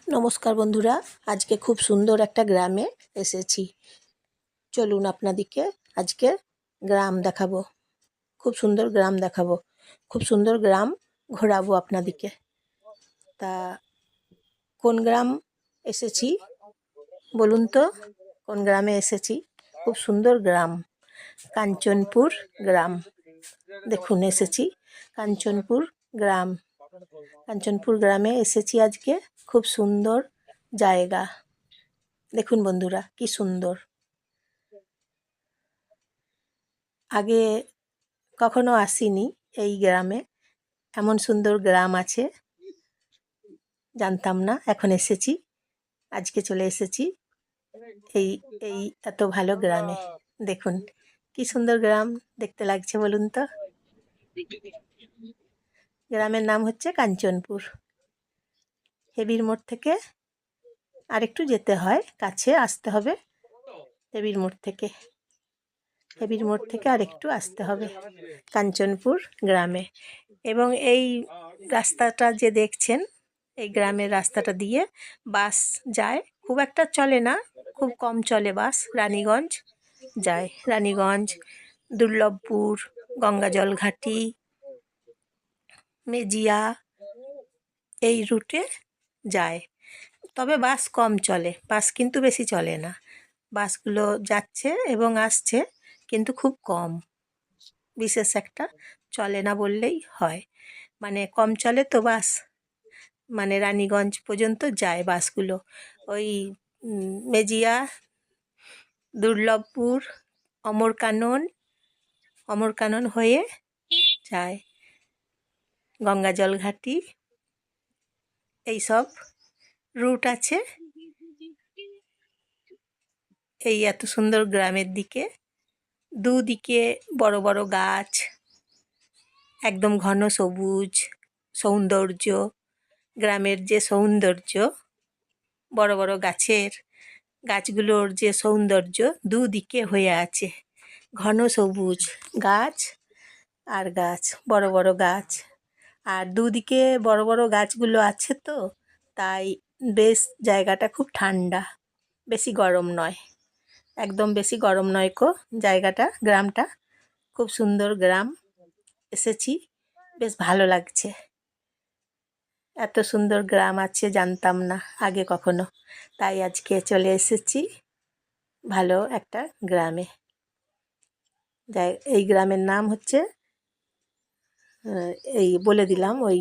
নমস্কার বন্ধুরা, আজকে খুব সুন্দর একটা গ্রামে এসেছি। চলুন আপনাদেরকে আজকে গ্রাম দেখাবো। খুব সুন্দর গ্রাম দেখাবো, খুব সুন্দর গ্রাম ঘোরাবো আপনাদেরকে। তা কোন গ্রাম এসেছি বলুন তো, কোন গ্রামে এসেছি? খুব সুন্দর গ্রাম, কাঞ্চনপুর গ্রাম। দেখুন এসেছি কাঞ্চনপুর গ্রাম। কাঞ্চনপুর গ্রামে এসেছি আজকে। খুব সুন্দর জায়গা, দেখুন বন্ধুরা কি সুন্দর। আগে কখনো আসিনি এই গ্রামে, এমন সুন্দর গ্রাম আছে জানতাম না, এখন এসেছি, আজকে চলে এসেছি এই এই এত ভালো গ্রামে। দেখুন কি সুন্দর গ্রাম দেখতে লাগছে বলুন তো। গ্রামের নাম হচ্ছে কাঞ্চনপুর। হেবির মোড় থেকে আরেকটু যেতে হয়, কাছে আসতে হবে হেবির মোড় থেকে। হেবির মোড় থেকে আরেকটু আসতে হবে কাঞ্চনপুর গ্রামে। এবং এই রাস্তাটা যে দেখছেন, এই গ্রামের রাস্তাটা দিয়ে বাস যায়, খুব একটা চলে না, খুব কম চলে বাস। রানীগঞ্জ যায়, রানীগঞ্জ, দুর্লভপুর, গঙ্গাজল ঘাটি, মেজিয়া, এই রুটে যায়। তবে বাস কম চলে, বাস কিন্তু বেশি চলে না। বাসগুলো যাচ্ছে এবং আসছে, কিন্তু খুব কম, বিশেষ একটা চলে না বললেই হয়। মানে কম চলে তো বাস, মানে রানীগঞ্জ পর্যন্ত যায় বাসগুলো। ওই মেজিয়া, দুর্লভপুর, অমরকানন হয়ে যায় গঙ্গাজল ঘাটি, এইসব রুট আছে। এই এত সুন্দর গ্রামের দিকে দুদিকে বড় বড় গাছ, একদম ঘন সবুজ সৌন্দর্য। গ্রামের যে সৌন্দর্য, বড় বড় গাছগুলোর যে সৌন্দর্য দুদিকে হয়ে আছে, ঘন সবুজ গাছ আর গাছ, বড় বড় গাছ। আর দুদিকে বড় বড় গাছগুলো আছে তো, তাই বেশ জায়গাটা খুব ঠান্ডা, বেশি গরম নয়, একদম বেশি গরম নয় কো জায়গাটা। গ্রামটা খুব সুন্দর গ্রাম, এসেছি বেশ ভালো লাগছে। এত সুন্দর গ্রাম আছে জানতাম না আগে কখনো, তাই আজকে চলে এসেছি ভালো একটা গ্রামে। এই গ্রামের নাম হচ্ছে, এই বলে দিলাম, ওই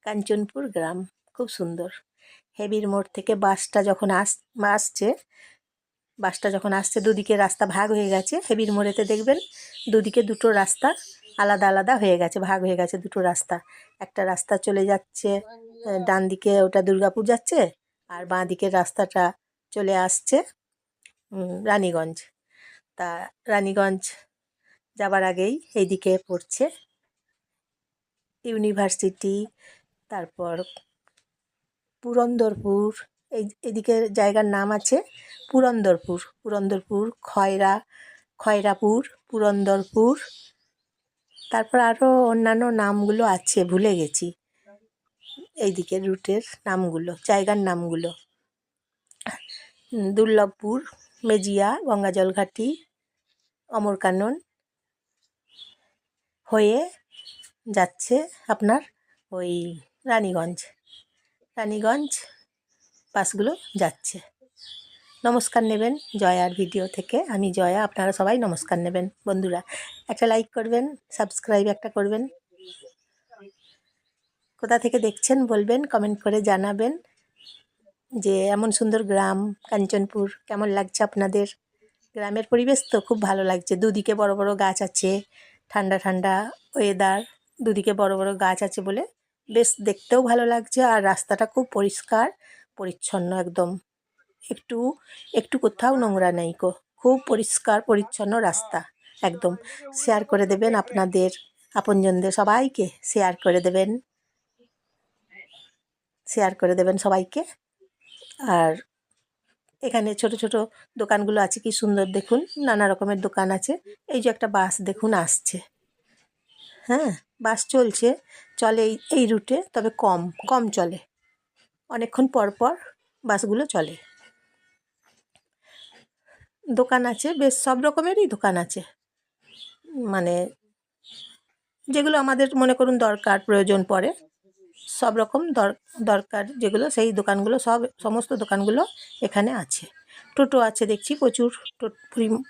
কাঞ্চনপুর গ্রাম। খুব সুন্দর। হেবির মোড় থেকে বাসটা যখন আসছে দুদিকে রাস্তা ভাগ হয়ে গেছে। হেবির মোড়েতে দেখবেন দুদিকে দুটো রাস্তা আলাদা আলাদা হয়ে গেছে, ভাগ হয়ে গেছে দুটো রাস্তা। একটা রাস্তা চলে যাচ্ছে ডান দিকে, ওটা দুর্গাপুর যাচ্ছে, আর বাঁ দিকের রাস্তাটা চলে আসছে রানীগঞ্জ। তা রানীগঞ্জ যাবার আগেই এইদিকে পড়ছে ইউনিভার্সিটি, তারপর পুরন্দরপুর, এদিকে জায়গার নাম আছে পুরন্দরপুর, খয়রাপুর, পুরন্দরপুর, তারপর আরও অন্যান্য নামগুলো আছে, ভুলে গেছি এইদিকে রুটের নামগুলো, জায়গার নামগুলো। দুর্লভপুর, মেজিয়া, গঙ্গাজল ঘাটি, অমরকানন হয়ে যাচ্ছে আপনার ওই রানীগঞ্জ বাসগুলো যাচ্ছে। নমস্কার নেবেন জয়ার ভিডিও থেকে, আমি জয়া, আপনারা সবাই নমস্কার নেবেন। বন্ধুরা একটা লাইক করবেন, সাবস্ক্রাইব একটা করবেন। কোথা থেকে দেখছেন বলবেন, কমেন্ট করে জানাবেন যে এমন সুন্দর গ্রাম কাঞ্চনপুর কেমন লাগছে আপনাদের। গ্রামের পরিবেশ তো খুব ভালো লাগছে, দুদিকে বড় বড় গাছ আছে, ঠান্ডা ঠান্ডা ওয়েদার, দুদিকে বড় বড় গাছ আছে বলে বেশ দেখতেও ভালো লাগছে। আর রাস্তাটা খুব পরিষ্কার পরিচ্ছন্ন, একদম একটু একটু কোথাও নোংরা নেই কো, খুব পরিষ্কার পরিচ্ছন্ন রাস্তা একদম। শেয়ার করে দেবেন আপনাদের আপনজনদের সবাইকে, শেয়ার করে দেবেন সবাইকে। আর এখানে ছোট ছোট দোকানগুলো আছে, কি সুন্দর দেখুন, নানা রকমের দোকান আছে। এই যে একটা বাস দেখুন আসছে, হ্যাঁ বাস চলে এই রুটে, তবে কম চলে, অনেকক্ষণ পর পর বাসগুলো চলে। দোকান আছে, বেশ সব রকমেরই দোকান আছে, মানে যেগুলো আমাদের মনে করুন দরকার প্রয়োজন পড়ে, সব রকম দরকার যেগুলো, সেই দোকানগুলো সমস্ত দোকানগুলো এখানে আছে। টোটো আছে দেখছি,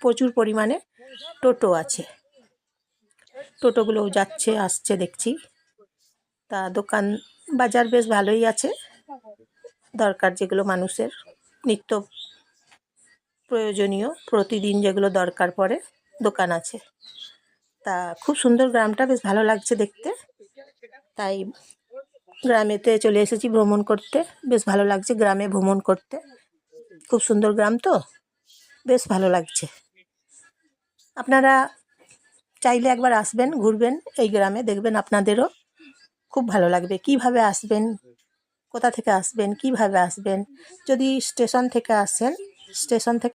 প্রচুর পরিমাণে টোটো আছে, টোটোগুলোও যাচ্ছে আসছে দেখছি। তা দোকান বাজার বেশ ভালোই আছে, দরকার যেগুলো মানুষের নিত্য প্রয়োজনীয় প্রতিদিন যেগুলো দরকার পড়ে দোকান আছে। তা খুব সুন্দর গ্রামটা, বেশ ভালো লাগছে দেখতে, তাই গ্রামেতে চলে এসেছি ভ্রমণ করতে। বেশ ভালো লাগছে গ্রামে ভ্রমণ করতে, খুব সুন্দর গ্রাম তো, বেশ ভালো লাগছে। আপনারা চাইলে একবার আসবেন, ঘুরবেন এই গ্রামে, দেখবেন আপনাদেরও খুব ভালো লাগবে। কিভাবে আসবেন, কোথা থেকে আসবেন, কিভাবে আসবেন? যদি স্টেশন থেকে আসেন, স্টেশন থেকে